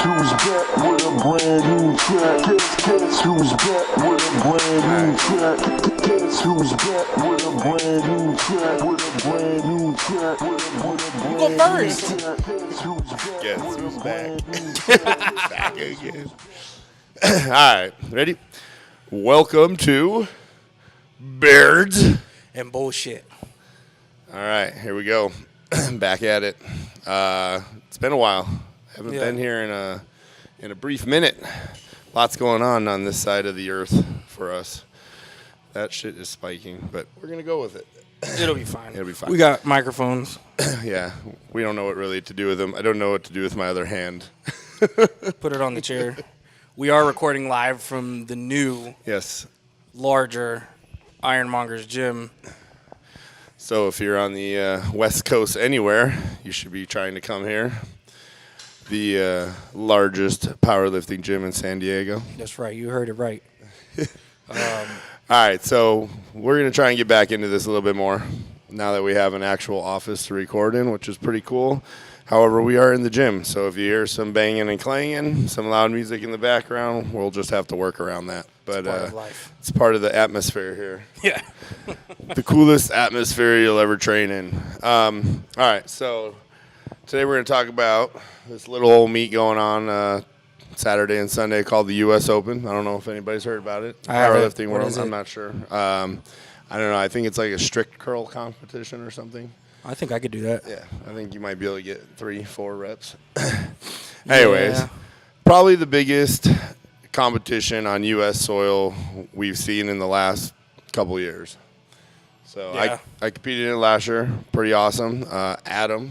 who's back with a brand new track? Guess who's back with a brand new track? Guess who's back with a brand new track? With a brand new track? You go first. Guess who's back? Back again. All right, ready? Welcome to Beards And bullshit. All right, here we go. Back at it. It's been a while. Haven't been here in a brief minute. Lots going on this side of the earth for us. That shit is spiking, but we're gonna go with it. It'll be fine. It'll be fine. We got microphones. Yeah, we don't know what really to do with them. I don't know what to do with my other hand. Put it on the chair. We are recording live from the new, larger Ironmonger's gym. So if you're on the West Coast anywhere, you should be trying to come here. The largest powerlifting gym in San Diego. That's right. You heard it right. All right, so we're going to try and get back into this a little bit more now that we have an actual office to record in, which is pretty cool. However, we are in the gym, so if you hear some banging and clanging, some loud music in the background, we'll just have to work around that. But it's part of life. It's part of the atmosphere here. Yeah. The coolest atmosphere you'll ever train in. All right, so today we're going to talk about this little old meet going on Saturday and Sunday called the U.S. Open. I don't know if anybody's heard about it. Powerlifting world, I'm not sure. I don't know. I think it's like a strict curl competition or something. I think I could do that. Yeah, I think you might be able to get 3-4 reps. Anyways, probably the biggest competition on U.S. soil we've seen in the last couple years. So I competed in it last year. Pretty awesome. Adam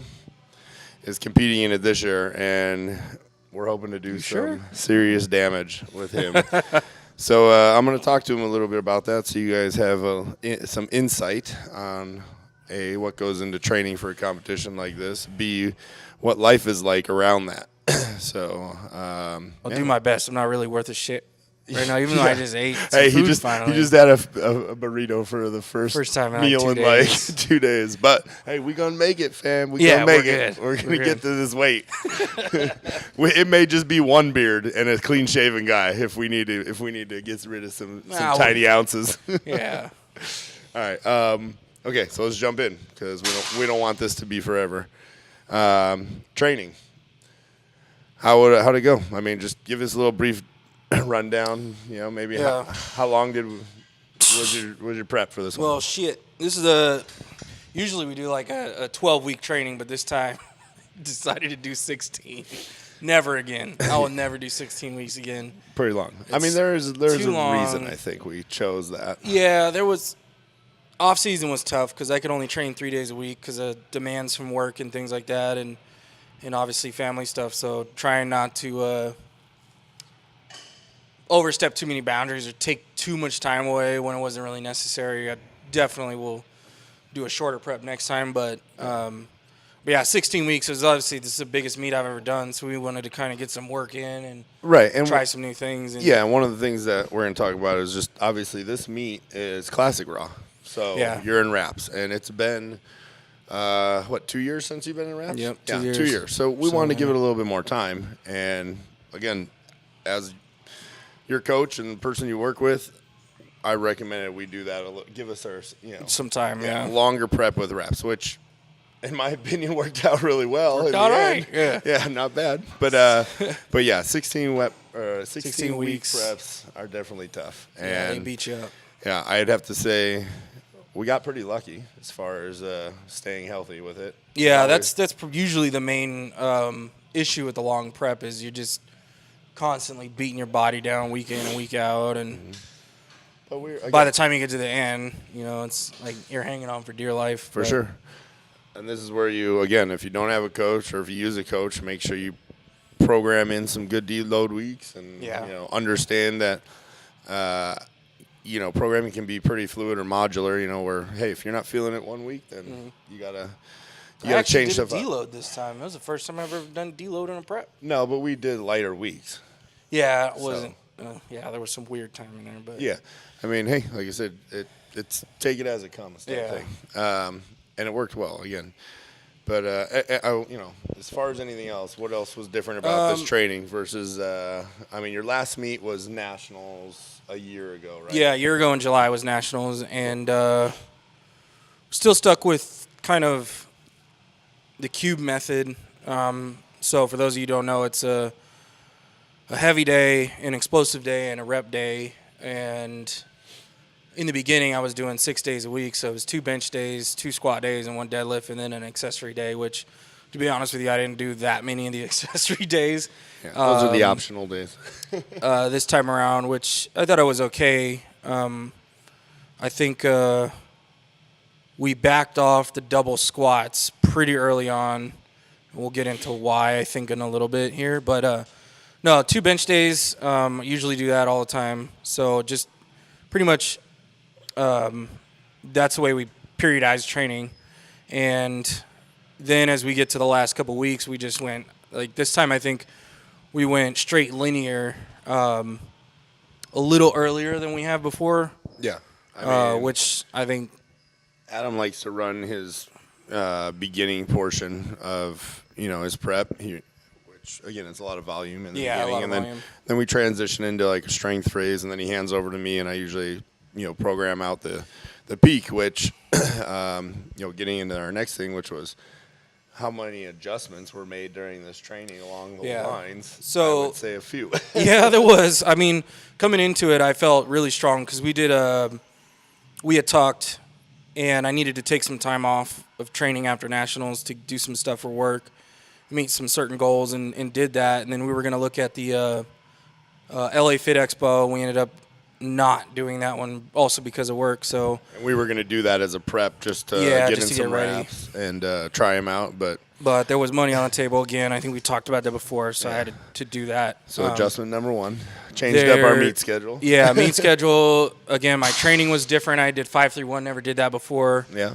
is competing in it this year, and we're hoping to do some serious damage with him. So I'm going to talk to him a little bit about that so you guys have some insight on A, what goes into training for a competition like this, B, what life is like around that. So I'll do my best. I'm not really worth a shit right now, even though I just ate some he food just finally. He just had a burrito for the first time in meal like 2 in days. like 2 days. But hey, we gonna make it, fam. We gonna make it. We're gonna get to this weight. It may just be one beard and a clean shaven guy if we need to get rid of some tiny ounces. Yeah. All right. Okay, so let's jump in because we don't want this to be forever. Training. How'd it go? I mean, just give us a little brief rundown. You know, maybe how long was your prep for this one? Well, shit. This is usually we do like a 12-week training, but this time decided to do 16. Never again. I will never do 16 weeks again. Pretty long. I mean, there's a reason I think we chose that. Yeah, there was. Off season was tough because I could only train 3 days a week because of demands from work and things like that, and obviously family stuff. So trying not to overstep too many boundaries or take too much time away when it wasn't really necessary. I definitely will do a shorter prep next time. But yeah, 16 weeks is obviously this is the biggest meet I've ever done. So we wanted to kind of get some work in and try some new things. And one of the things that we're going to talk about is just obviously this meet is classic raw. So you're in wraps, and it's been, 2 years since you've been in wraps? Yep, 2 years. So we wanted to give it a little bit more time. And, again, as your coach and the person you work with, I recommended we do that. Give us our, some time, longer prep with wraps, which, in my opinion, worked out really well. Worked out right. Yeah, not bad. But yeah, 16 weeks reps are definitely tough. And they beat you up. Yeah, I'd have to say we got pretty lucky as far as staying healthy with it. Yeah, that's usually the main issue with the long prep is you're just constantly beating your body down week in and week out, and by the time you get to the end, it's like you're hanging on for dear life. For sure. And this is where you, again, if you don't have a coach or if you use a coach, make sure you program in some good deload weeks and understand that programming can be pretty fluid or modular, where, hey, if you're not feeling it 1 week, then you gotta change stuff up. I actually did a deload this time. That was the first time I've ever done deload in a prep. No, but we did lighter weeks. Yeah, it wasn't. There was some weird timing there, but yeah, I mean, hey, like I said, it's take it as it comes type thing, and it worked well. Again, But as far as anything else, what else was different about this training versus? Your last meet was nationals a year ago, right? Yeah, a year ago in July was nationals, and still stuck with kind of the cube method. So for those of you who don't know, it's a heavy day, an explosive day, and a rep day. And in the beginning, I was doing 6 days a week, so it was 2 bench days, 2 squat days, and 1 deadlift, and then an accessory day, which, to be honest with you, I didn't do that many of the accessory days. Yeah, those are the optional days. This time around, which I thought I was okay. I think we backed off the double squats pretty early on. We'll get into why, I think, in a little bit here. But, no, 2 bench days. Usually do that all the time. So just pretty much that's the way we periodize training. And then as we get to the last couple weeks, we just went, like this time I think we went straight linear a little earlier than we have before. Yeah. Which I think Adam likes to run his beginning portion of, his prep, which, again, it's a lot of volume in the beginning. A lot of and volume. then we transition into, like, a strength phase, and then he hands over to me, and I usually, program out the peak, which, getting into our next thing, which was how many adjustments were made during this training along the lines. So, I would say a few. Yeah, there was. I mean, coming into it, I felt really strong because we had talked, and I needed to take some time off of training after nationals to do some stuff for work, meet some certain goals, and did that. And then we were going to look at the LA Fit Expo. We ended up not doing that one also because of work. So and we were going to do that as a prep just to get in some reps and try them out. But there was money on the table again. I think we talked about that before, so I had to do that. So adjustment number 1, changed up our meet schedule. Yeah, meet schedule. Again, my training was different. I did 5-3-1, never did that before. Yeah.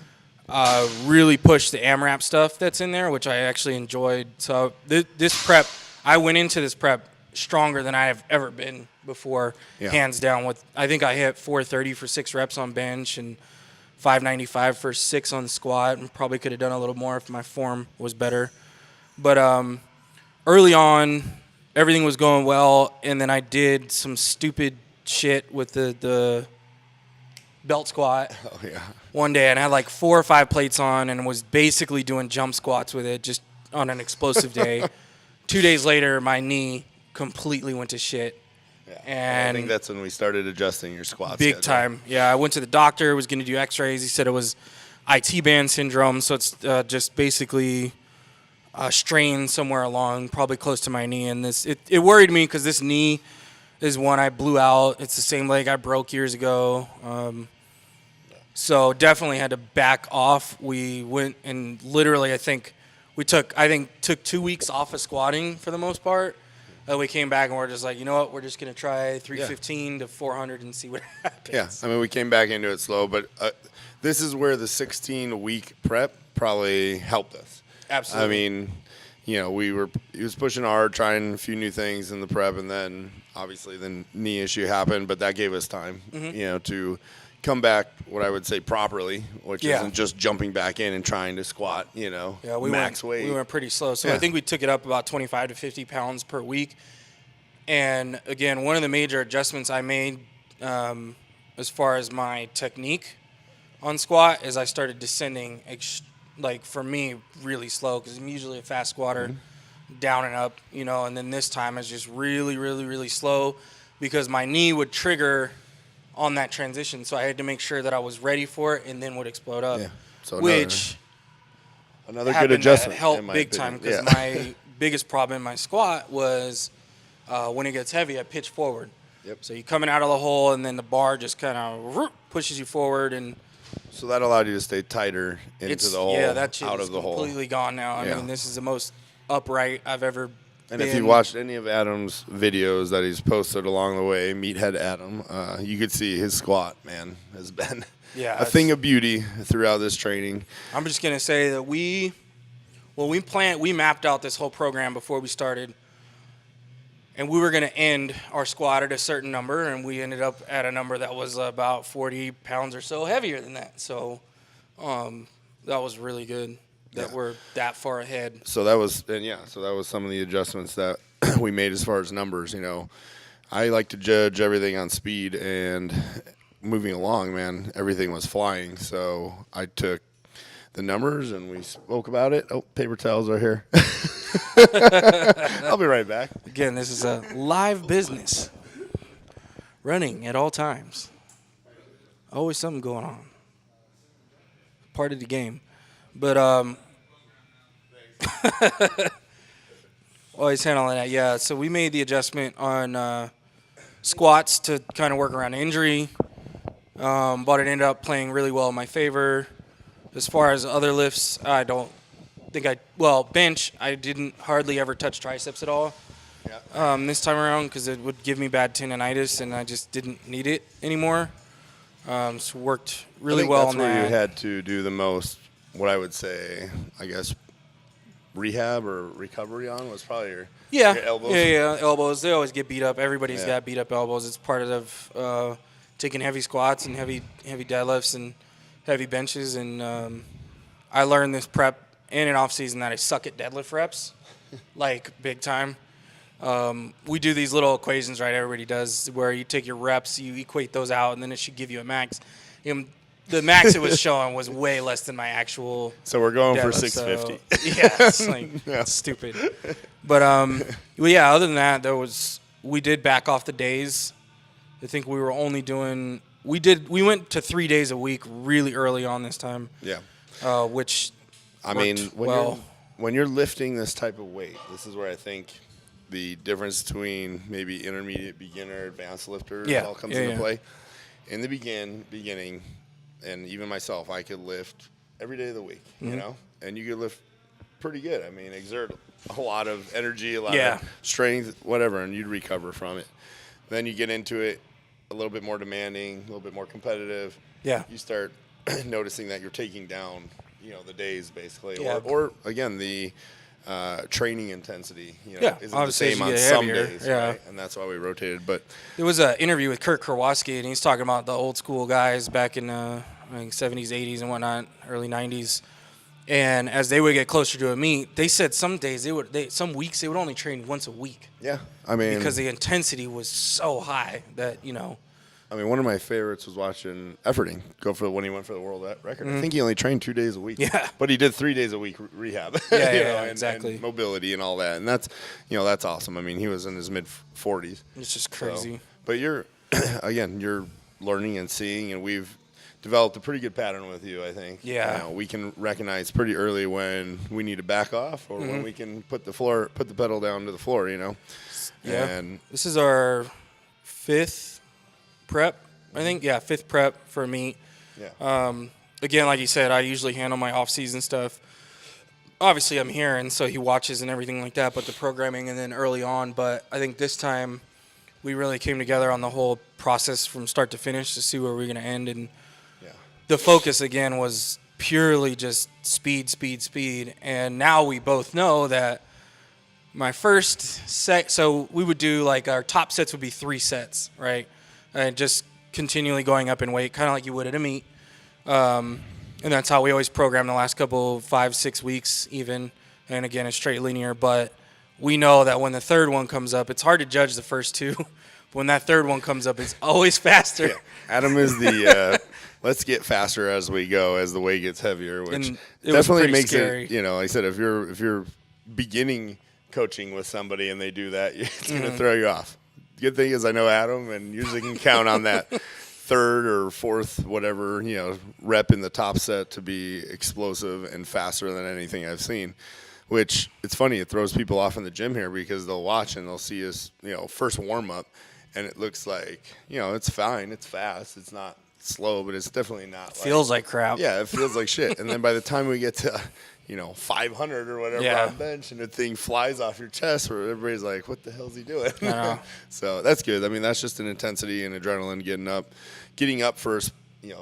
Really pushed the AMRAP stuff that's in there, which I actually enjoyed. So this prep, I went into this prep stronger than I have ever been before, hands down. I think I hit 430 for 6 reps on bench and 595 for 6 on squat, and probably could have done a little more if my form was better. But early on, everything was going well, and then I did some stupid shit with the belt squat. Oh, yeah. One day, and I had like 4 or 5 plates on and was basically doing jump squats with it just on an explosive day. 2 days later, my knee completely went to shit. Yeah. And I think that's when we started adjusting your squats. Big time. Yeah, I went to the doctor, was going to do x-rays. He said it was IT band syndrome, so it's just basically a strain somewhere along, probably close to my knee. And it worried me because this knee is one I blew out. It's the same leg I broke years ago. So definitely had to back off. We went and literally, I think took 2 weeks off of squatting for the most part. We came back and we're just like, you know what? We're just going to try 315 to 400 and see what happens. Yeah, we came back into it slow, but this is where the 16-week prep probably helped us. Absolutely. He was pushing hard, trying a few new things in the prep, and then obviously the knee issue happened, but that gave us time, to come back, what I would say, properly, which isn't just jumping back in and trying to squat, max weight. We went pretty slow. So I think we took it up about 25 to 50 pounds per week. And, again, one of the major adjustments I made as far as my technique on squat is I started descending, for me, really slow because I'm usually a fast squatter, down and up, and then this time it's just really, really, really slow because my knee would trigger on that transition, so I had to make sure that I was ready for it and then would explode up, another good adjustment. Helped big time because my biggest problem in my squat was when it gets heavy, I pitch forward. Yep. So you're coming out of the hole, and then the bar just kind of pushes you forward, and so that allowed you to stay tighter into the hole, that shit out is of the hole. Completely gone now. I mean, this is the most upright I've ever been. And if you watched any of Adam's videos that he's posted along the way, Meathead Adam, you could see his squat, man, has been a thing of beauty throughout this training. I'm just going to say that we mapped out this whole program before we started, and we were going to end our squat at a certain number, and we ended up at a number that was about 40 pounds or so heavier than that. So that was really good. that we're that far ahead. So that was some of the adjustments that we made as far as numbers. I like to judge everything on speed, and moving along, man, everything was flying. So I took the numbers and we spoke about it. Oh, paper towels are here. I'll be right back. Again, this is a live business running at all times. Always something going on. Part of the game. But always handling that. Yeah, so we made the adjustment on squats to kind of work around injury. But it ended up playing really well in my favor. As far as other lifts, I don't think bench, I didn't hardly ever touch triceps at all this time around because it would give me bad tendonitis, and I just didn't need it anymore. So worked really well on that. That's where you had to do the most, what I would say, I guess, rehab or recovery on was probably your elbows. Yeah, elbows. They always get beat up. Everybody's got beat up elbows. It's part of taking heavy squats and heavy deadlifts and heavy benches. And I learned this prep in and off season that I suck at deadlift reps, like big time. We do these little equations, right? Everybody does, where you take your reps, you equate those out, and then it should give you a max. The max it was showing was way less than my actual. So we're going for deadlift, 650. It's like stupid. But other than that, we did back off the days. I think we were only doing. We went to 3 days a week really early on this time. Yeah. Which. I mean, when you're lifting this type of weight, this is where I think the difference between maybe intermediate, beginner, advanced lifters all comes into play. In the beginning, and even myself, I could lift every day of the week, and you could lift pretty good. I mean, exert a lot of energy, a lot of strength, whatever, and you'd recover from it. Then you get into it a little bit more demanding, a little bit more competitive. Yeah. You start noticing that you're taking down the days basically, or again the training intensity. Isn't the same on some days, right? And that's why we rotated. But there was an interview with Kurt Kowalski, and he's talking about the old school guys back in I think 70s, 80s, and whatnot, early 90s. And as they would get closer to a meet, they said some days some weeks they would only train once a week. Yeah, I mean because the intensity was so high that I mean, one of my favorites was watching Efforting go for when he went for the world record. I think he only trained 2 days a week. Yeah. But he did 3 days a week rehab. Exactly. And mobility and all that. And that's, that's awesome. I mean, he was in his mid-40s. It's just crazy. But you're learning and seeing, and we've developed a pretty good pattern with you, I think. Yeah. We can recognize pretty early when we need to back off or when we can put the pedal down to the floor, Yeah. And this is our 5th prep, I think. Yeah, 5th prep for a meet. Yeah. Again, like you said, I usually handle my off-season stuff. Obviously, I'm here, and so he watches and everything like that, but the programming and then early on. But I think this time we really came together on the whole process from start to finish to see where we're going to end. And the focus, again, was purely just speed. And now we both know that my first set, so we would do like our top sets would be 3 sets, right? And just continually going up in weight, kind of like you would at a meet. And that's how we always program the last couple 5-6 weeks even. And again, it's straight linear. But we know that when the third one comes up, it's hard to judge the first 2. But when that third one comes up, it's always faster. Yeah. Adam is the let's get faster as we go, as the weight gets heavier, which definitely makes scary. It, like I said, if you're beginning coaching with somebody and they do that, it's going to throw you off. Good thing is I know Adam and usually can count on that 3rd or 4th, whatever, rep in the top set to be explosive and faster than anything I've seen, which it's funny. It throws people off in the gym here because they'll watch and they'll see us, first warm up and it looks like, it's fine. It's fast. It's not slow, but it's definitely not. Feels like crap. Yeah, it feels like shit. And then by the time we get to 500 or whatever on bench, and the thing flies off your chest, where everybody's like, "What the hell is he doing?" So that's good. I mean, that's just an intensity and adrenaline getting up for a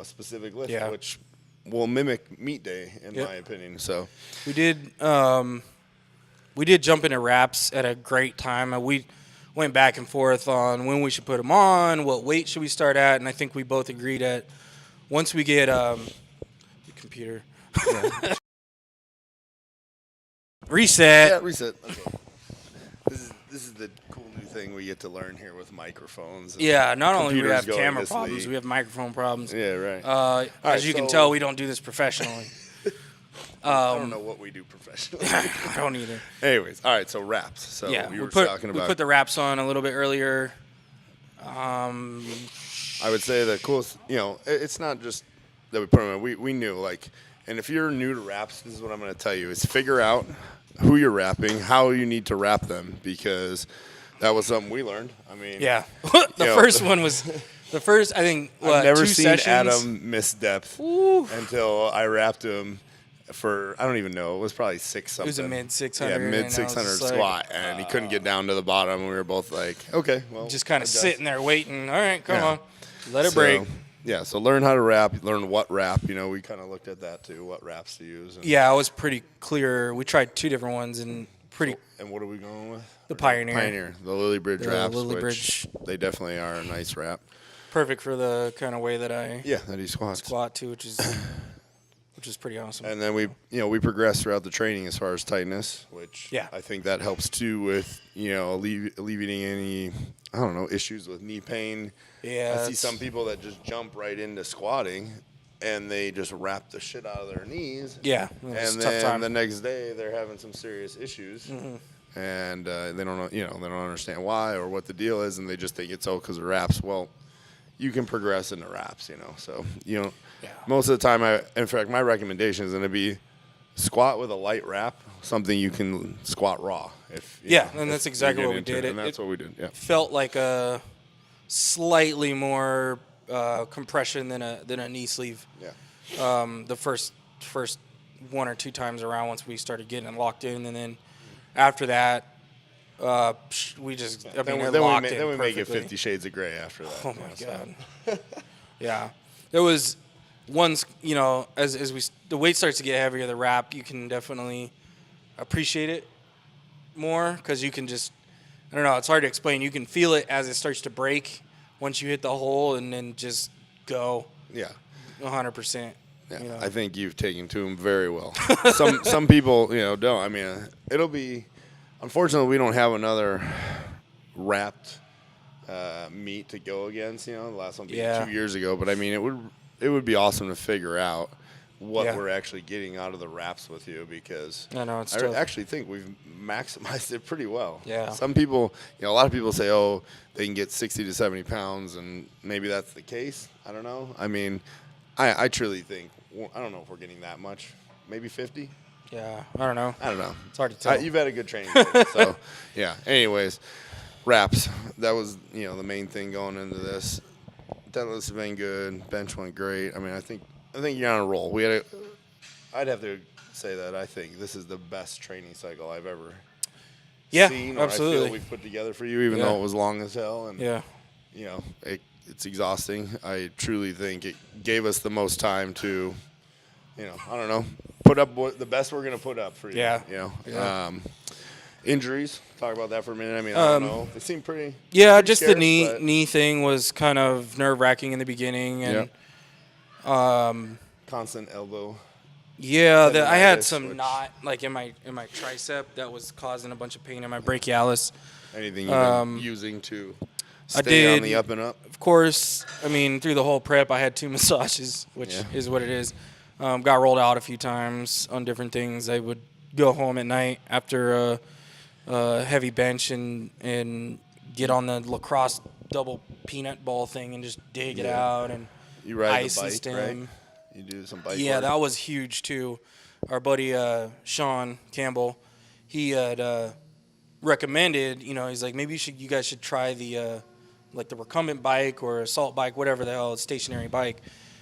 specific lift, which will mimic meet day in my opinion. So we did jump into wraps at a great time. We went back and forth on when we should put them on, what weight should we start at, and I think we both agreed at once we get the computer. Reset. Yeah, reset. Okay. This is the cool new thing we get to learn here with microphones. And Yeah, not only do we computers have going camera to problems, sleep. we have microphone problems. Yeah, right. As you can tell, we don't do this professionally. I don't know what we do professionally. I don't either. Anyways, all right. So wraps. So Yeah, we we were talking put about. the wraps on a little bit earlier. I would say the coolest. It's not just that we put them in. We knew and if you're new to wraps, this is what I'm going to tell you: is figure out who you're wrapping, how you need to wrap them, because that was something we learned. I mean, Yeah, first one was the first. I think I've never 2 seen sessions. Adam miss depth Ooh. until I wrapped him for I don't even know. It was probably 6 something. It was a mid 600. Yeah, and I mid was 600 just like, squat, and he couldn't get down to the bottom. We were both like, okay, well, just kind of adjust. sitting there waiting. All right, come Yeah. on, let it break. Yeah, so learn how to wrap, learn what wrap. We kind of looked at that too, what wraps to use. And, Yeah, I was pretty clear. We tried 2 different ones and pretty. And what are we going with? The Pioneer. Pioneer, the Lily Bridge The wraps, Lily which Bridge. they definitely are a nice wrap. Perfect for the kind of way that I Yeah, that he squats. squat to, which is pretty awesome. And then we progressed throughout the training as far as tightness, which Yeah. I think that helps too with alleviating any issues with knee pain. Yeah, I see some people that just jump right into squatting, and they just wrap the shit out of their knees. Yeah, it's and a tough then time. the next day they're having some serious issues, and they don't know, they don't understand why or what the deal is, and they just think it's all because of wraps. Well, you can progress into wraps, So Yeah. most of the time, in fact, my recommendation is going to be squat with a light wrap, something you can squat raw. And that's exactly what we did. And that's what we did. Yeah. Felt like a slightly more compression than a knee sleeve. Yeah. The first 1 or 2 times around once we started getting it locked in, and then after that, we just it Then locked in we make it perfectly. 50 Shades of Grey after that. Oh my god. Yeah, there was once as the weight starts to get heavier, the wrap you can definitely appreciate it more because you can just I don't know. It's hard to explain. You can feel it as it starts to break once you hit the hole, and then just go. Yeah. 100%. Yeah, I think you've taken to him very well. Some people, don't. I mean, it'll be. Unfortunately, we don't have another wrapped meet to go against. The last one being 2 years ago. But I mean, it would be awesome to figure out what we're actually getting out of the wraps with you, because I know it's I tough. actually think we've maximized it pretty well. Yeah. Some people, a lot of people say, oh, they can get 60 to 70 pounds, and maybe that's the case. I don't know. I mean, I truly think, I don't know if we're getting that much. Maybe 50? Yeah, I don't know. It's hard to tell. You've had a good training day, so, yeah. Anyways, wraps. That was, the main thing going into this. Deadlifts have been good. Bench went great. I mean, I think you're on a roll. I'd have to say that I think this is the best training cycle I've ever seen, or absolutely. I feel we've put together for you, even though it was long as hell. And, it's exhausting. I truly think it gave us the most time to, I don't know, put up the best we're going to put up for you. Yeah. Injuries. Talk about that for a minute. I mean, I don't know. They seem pretty. Yeah, pretty just scarce, the but knee thing was kind of nerve-wracking in the beginning, and constant elbow. yeah, I had tendinitis, some which- knot like in my tricep that was causing a bunch of pain in my brachialis. Anything you've been using to stay did. on the up and up? Of course, I mean through the whole prep, I had 2 massages, which is what it is. Got rolled out a few times on different things. I would go home at night after a heavy bench and get on the lacrosse double peanut ball thing and just dig it out and You ride ice the and bike, stem. right? You do some bike Yeah, work. that was huge too. Our buddy Sean Campbell, he had recommended, he's like, maybe you guys should try the the recumbent bike or assault bike, whatever the hell, stationary bike.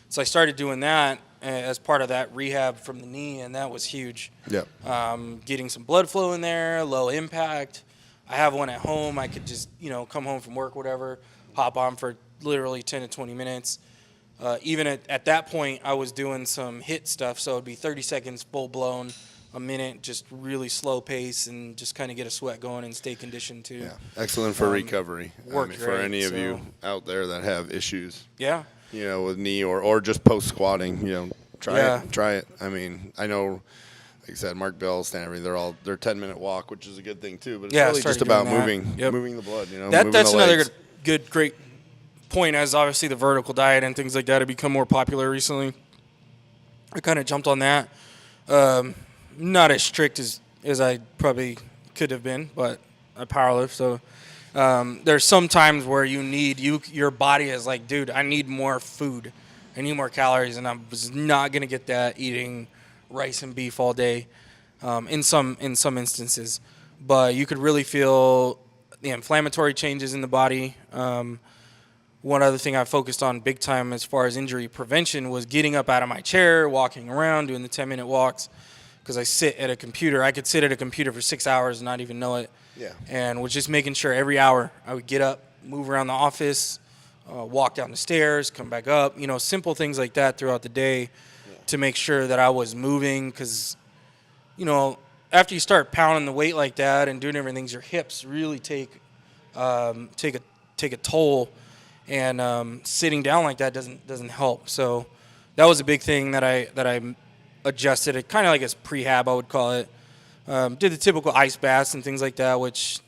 So I started doing that as part of that rehab from the knee, and that was huge. Yeah. Getting some blood flow in there, low impact. I have one at home. I could just, come home from work, whatever, hop on for literally 10 to 20 minutes. Even at that point, I was doing some HIIT stuff, so it'd be 30 seconds full blown, a minute, just really slow pace, and just kind of get a sweat going and stay conditioned too. Yeah. Excellent for recovery. worked for great, any of so- you out there that have issues, Yeah. with knee or just post squatting, try Yeah. it. Try it. I mean, I know, like I said, Mark Bell, Stanley, they're 10-minute walk, which is a good thing too. But it's Yeah, really just about started doing that. moving the blood. You know, That's the another legs. great point. As obviously the vertical diet and things like that have become more popular recently. I kind of jumped on that. Not as strict as I probably could have been, but I powerlift. So there's some times where your body is like, dude, I need more food. I need more calories, and I was not going to get that eating rice and beef all day in some instances. But you could really feel the inflammatory changes in the body. One other thing I focused on big time as far as injury prevention was getting up out of my chair, walking around, doing the 10-minute walks, because I sit at a computer. I could sit at a computer for 6 hours and not even know it. Yeah. And was just making sure every hour I would get up, move around the office, walk down the stairs, come back up, simple things like that throughout the day to make sure that I was moving, because, after you start pounding the weight like that and doing everything, your hips really take a toll, and sitting down like that doesn't help. So that was a big thing that I adjusted. It kind of like a prehab, I would call it. Did the typical ice baths and things like that, which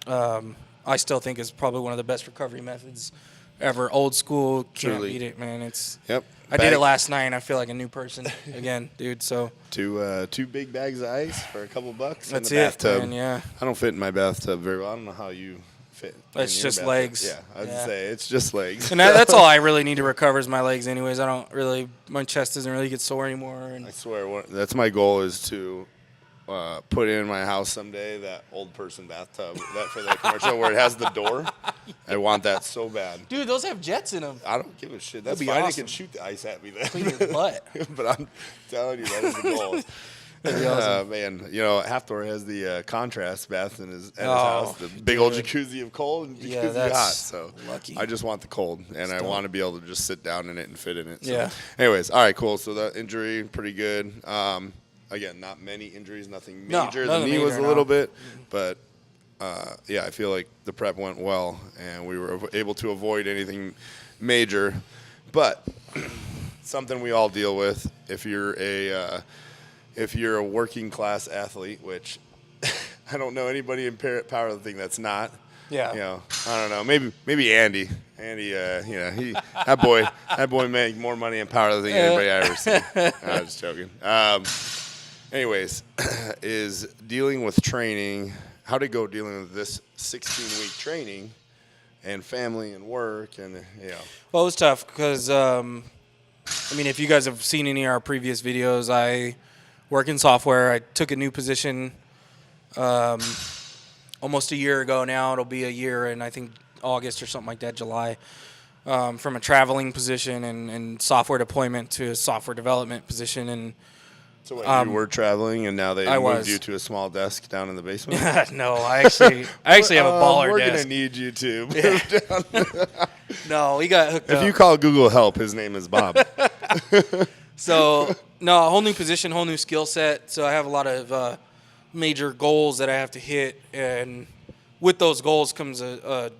I still think is probably one of the best recovery methods ever. Old school, can't Truly. beat it, man. It's Yep. I did it last night, and I feel like a new person again, dude. So Two big bags of ice for a couple bucks. That's in the it, bathtub. man, yeah. I don't fit in my bathtub very well. I don't know how you fit. It's in your just bathtub. legs. Yeah, I was Yeah. gonna say it's just legs. and that's all I really need to recover is my legs, anyways. My chest doesn't really get sore anymore. And I swear, that's my goal is to put in my house someday that old person bathtub that for the commercial where it has the door. I want that so bad. dude, those have jets in them. I don't give a shit. That's That'd be fine. awesome. They can shoot the ice at me then. Clean your butt. But I'm telling you, that is the goal. That'd be awesome. Man, Halfdor has the contrast bath at his Oh, house, the big old dude. jacuzzi of cold and Yeah, jacuzzi of that's hot. So lucky. I just want the cold, and I dope. want to be able to just sit down in it and fit in it. So. Yeah. Anyways, all right, cool. So that injury, pretty good. Again, not many injuries, nothing No, major. nothing The knee was major, a little no. bit, but I feel like the prep went well, and we were able to avoid anything major. But something we all deal with if you're a working class athlete, which I don't know anybody in powerlifting that's not. Yeah. I don't know. Maybe Andy. Andy, that boy made more money in powerlifting than anybody I ever seen. I was just joking. Anyways, is dealing with training. How to go dealing with this 16-week training and family and work and Well, it was tough because, if you guys have seen any of our previous videos, I work in software. I took a new position almost a year ago now. It'll be a year in, I think, August or something like that, July, from a traveling position and software deployment to a software development position. And So you were traveling, and now they moved you to a small desk down in the basement? no, I actually have a baller we're desk. going to need you to move down. No, we got hooked up. If you call Google help, his name is Bob. So, no, a whole new position, whole new skill set. So I have a lot of major goals that I have to hit. And with those goals comes a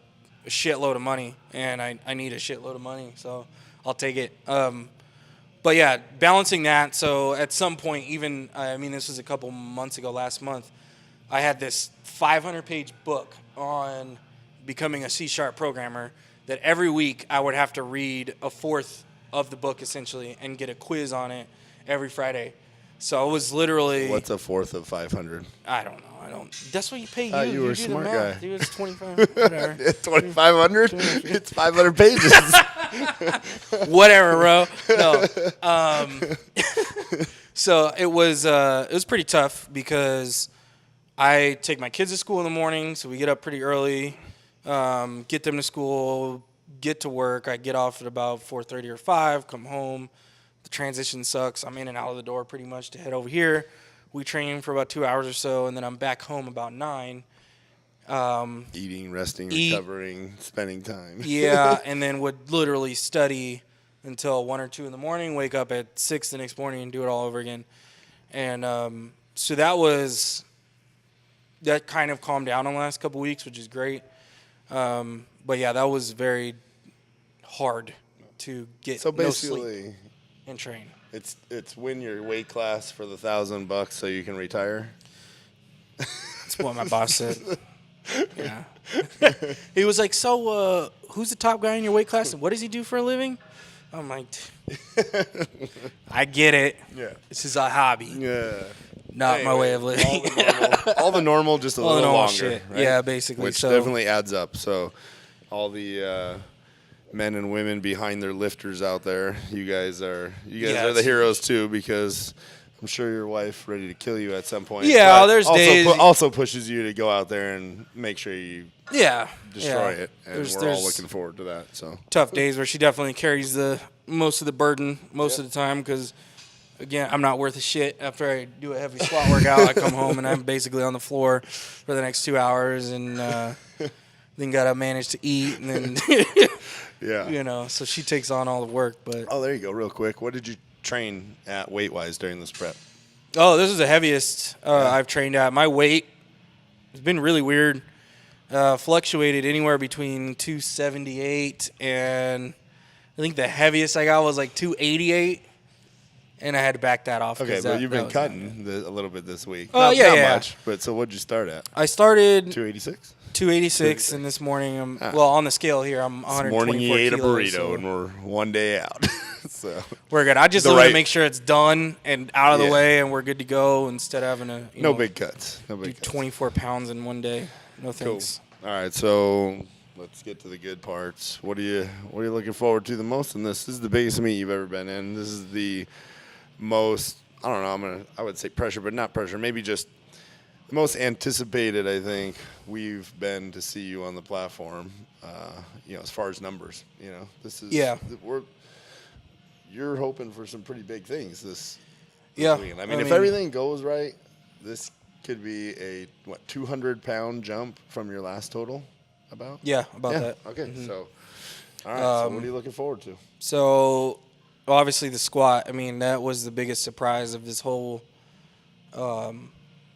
shitload of money. And I need a shitload of money, so I'll take it. But, yeah, balancing that. So at some point, even, this was a couple months ago, last month, I had this 500-page book on becoming a C# programmer that every week I would have to read a fourth of the book, essentially, and get a quiz on it every Friday. So it was literally... What's a fourth of 500? I don't know. That's what you pay you. You were a do smart the math. guy. Dude, it's 25. Whatever. 2,500? It's 500 pages. Whatever, bro. No. So it was pretty tough because I take my kids to school in the morning, so we get up pretty early, get them to school, get to work. I get off at about 4:30 or 5, come home. The transition sucks. I'm in and out of the door pretty much to head over here. We train for about 2 hours or so, and then I'm back home about 9. Eating, resting, recovering, spending time. Yeah, and then would literally study until 1 or 2 in the morning, wake up at 6 the next morning and do it all over again. And so that kind of calmed down in the last couple weeks, which is great. But yeah, that was very hard to get So no sleep basically, and train. It's win your weight class for the $1,000 so you can retire. That's what my boss said. Yeah. He was like, so who's the top guy in your weight class and what does he do for a living? I'm like, I get it. Yeah. This is a hobby. Yeah. Not my way of living. All the normal, just a All the little normal longer. shit. Right? Yeah, basically. Which So definitely adds up. So all the men and women behind their lifters out there, you guys are the heroes too, because I'm sure your wife ready to kill you at some point. Yeah, but there's days. Also pushes you to go out there and make sure you destroy it. And we're all looking forward to that. So tough days where she definitely carries the most of the burden most of the time because, again, I'm not worth a shit. After I do a heavy squat workout, I come home and I'm basically on the floor for the next 2 hours and then got to manage to eat and then, yeah. So she takes on all the work. But there you go. Real quick. What did you train at weight-wise during this prep? Oh, this is the heaviest I've trained at. My weight has been really weird. Fluctuated anywhere between 278 and I think the heaviest I got was like 288, and I had to back that off. Okay, but you've been cutting a little bit this week. Oh, not much, but so what'd you start at? I started 286? 286, and this morning on the scale here, I'm 124 This morning you ate a kilos, burrito, so and we're one day out. So we're good. I just wanted to make sure it's done and out of the way, and we're good to go instead of having to no big cuts. No big cuts. 24 pounds in one day. No thanks. Cool. All right, so let's get to the good parts. What are you looking forward to the most in this? This is the biggest meet you've ever been in. This is the most, I don't know, I would say pressure, but not pressure. Maybe just the most anticipated, I think, we've been to see you on the platform, as far as numbers. This is you're hoping for some pretty big things this weekend. I mean, if everything goes right, this could be a 200-pound jump from your last total. About that. Okay, so all right. So what are you looking forward to? So obviously the squat. I mean, that was the biggest surprise of this whole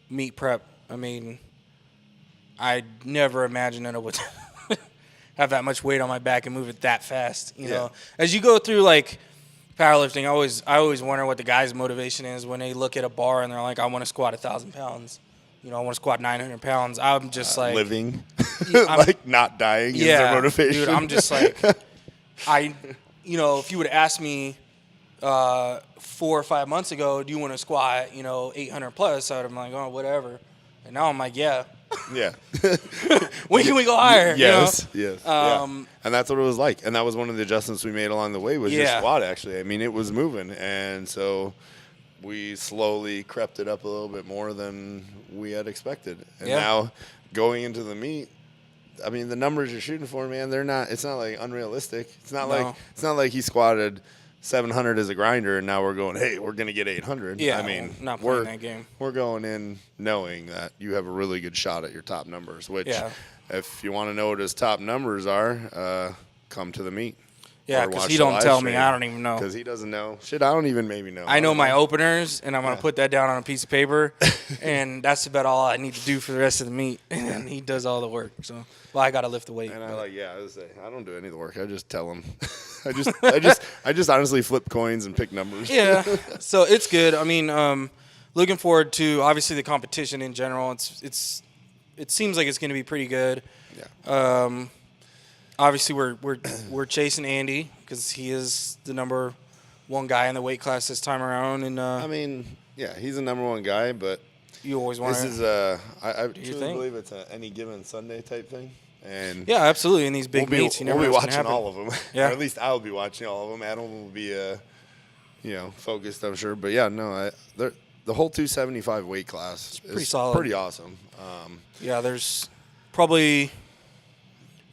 meet prep. I mean, I never imagined that I would have that much weight on my back and move it that fast. You know, as you go through like powerlifting, I always wonder what the guy's motivation is when they look at a bar and they're like, I want to squat 1,000 pounds. I want to squat 900 pounds. I'm just like living, like not dying is their motivation. Dude, I'm just like, if you would ask me 4 or 5 months ago, do you want to squat, 800 plus? I would have been like, oh, whatever. And now I'm like, yeah. Yeah. When can we go higher? Yes. And that's what it was like. And that was one of the adjustments we made along the way was your squat, actually. I mean, it was moving. And so we slowly crept it up a little bit more than we had expected. And now going into the meet, I mean, the numbers you're shooting for, man, it's not like unrealistic. It's not like he squatted 700 as a grinder and now we're going, hey, we're going to get 800. Yeah. I mean, not playing that game. We're going in knowing that you have a really good shot at your top numbers, which if you want to know what his top numbers are, come to the meet. Yeah, because he don't tell me. I don't even know. Because he doesn't know. Shit, I don't even maybe know. I know my openers, and I'm going to put that down on a piece of paper, and that's about all I need to do for the rest of the meet. And he does all the work. So, I got to lift the weight. And I don't do any of the work. I just tell him. I just honestly flip coins and pick numbers. Yeah, so it's good. I mean, looking forward to, obviously, the competition in general. It seems like it's going to be pretty good. Yeah. Obviously, we're chasing Andy because he is the number one guy in the weight class this time around. And I mean, he's the number one guy, but you always want this to. Is I truly believe it's a any given Sunday type thing. And yeah, absolutely. In these big meets, you never know what's watching gonna happen. all of them. Yeah, or at least I'll be watching all of them. Adam will be focused, I'm sure. But the whole 275 weight class is pretty solid, pretty awesome. There's probably.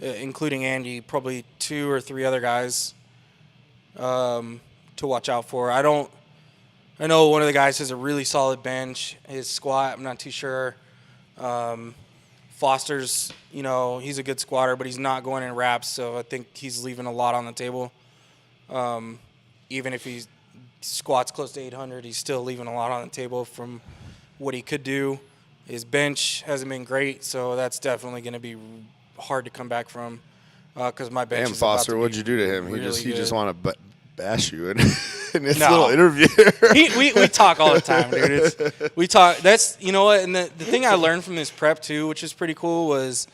Including Andy, probably 2 or 3 other guys to watch out for. I know one of the guys has a really solid bench. His squat, I'm not too sure. Foster's, he's a good squatter, but he's not going in reps, so I think he's leaving a lot on the table. Even if he squats close to 800, he's still leaving a lot on the table from what he could do. His bench hasn't been great, so that's definitely going to be hard to come back from because my bench. Damn, Foster, what'd you do to him? Really he just want to bash you in this No. little interview. we talk all the time, dude. We talk. That's, you know what? And the thing I learned from this prep too, which is pretty cool, was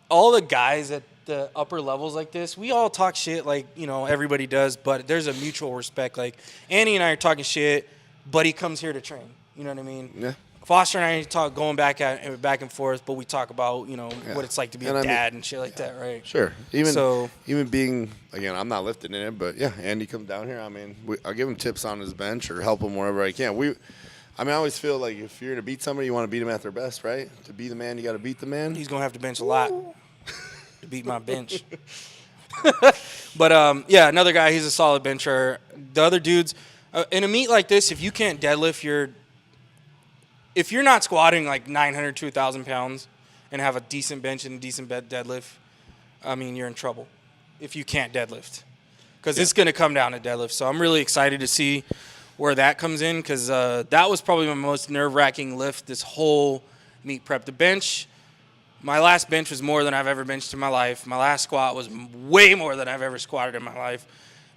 all the guys at the upper levels like this, we all talk shit like, you know, everybody does, but there's a mutual respect. Like Andy and I are talking shit, but he comes here to train. You know what I mean? Yeah. Foster and I talk going back and forth, but we talk about, you know, what it's like to be a dad and shit like that, right? Sure. Even being, again, I'm not lifting in it, but yeah, Andy comes down here. I mean, I'll give him tips on his bench or help him wherever I can. I always feel like if you're going to beat somebody, you want to beat them at their best, right? To be the man, you got to beat the man. He's going to have to bench a lot to beat my bench. But, yeah, another guy, he's a solid bencher. The other dudes, in a meet like this, if you can't deadlift, if you're not squatting like 900 to 1,000 pounds and have a decent bench and a decent deadlift, I mean, you're in trouble if you can't deadlift. Because it's going to come down to deadlift. So I'm really excited to see where that comes in, because that was probably my most nerve-wracking lift this whole meet prep. The bench, my last bench was more than I've ever benched in my life. My last squat was way more than I've ever squatted in my life.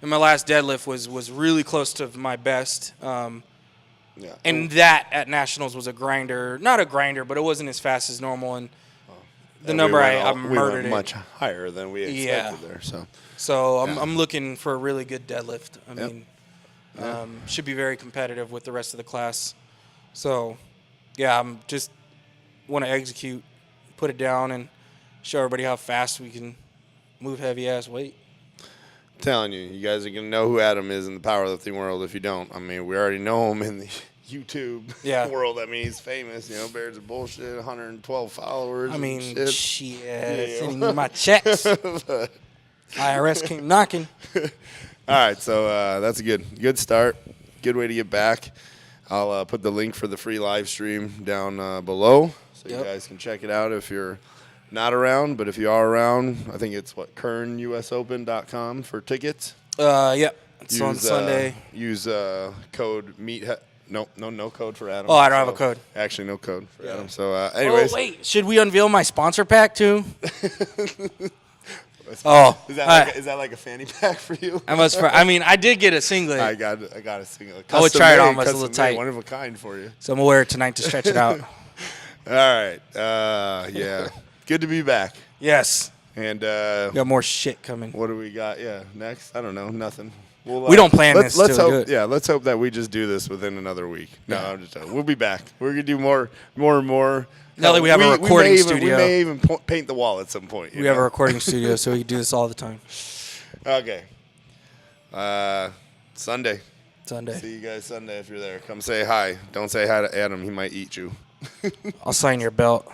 And my last deadlift was really close to my best. Yeah. And that at Nationals was a grinder. Not a grinder, but it wasn't as fast as normal. And the number I murdered we went much higher than we expected there. So I'm looking for a really good deadlift. I mean, should be very competitive with the rest of the class. So, yeah, I'm just want to execute, put it down, and show everybody how fast we can move heavy-ass weight. I'm telling you, you guys are going to know who Adam is in the powerlifting world if you don't. I mean, we already know him in the YouTube world. I mean, he's famous. You know, Bears of Bullshit, 112 followers. I mean, shit. Sending me my checks. IRS came knocking. All right, so that's a good start. Good way to get back. I'll put the link for the free live stream down below, so you guys can check it out if you're not around. But if you are around, I think it's kernusopen.com for tickets. It's on Sunday. Use code MEAT. No code for Adam. Oh, I don't have a code. Actually, no code for Adam. So, anyways. Oh, wait. Should we unveil my sponsor pack, too? Is that like a fanny pack for you? I did get a singlet. I got a singlet. I would try it on, but it's a little tight. One of a kind for you. So I'm going to wear it tonight to stretch it out. All right. Yeah. Good to be back. Yes. And we got more shit coming. What do we got? Yeah, next? I don't know. Nothing. We don't plan this. Let's hope. Do it. Yeah, let's hope that we just do this within another week. No, I'm just joking. We'll be back. We're gonna do more and more. Now that we have a recording studio, we may even paint the wall at some point. We have a recording studio, so we can do this all the time. Okay. Sunday. Sunday. See you guys Sunday if you're there. Come say hi. Don't say hi to Adam. He might eat you. I'll sign your belt.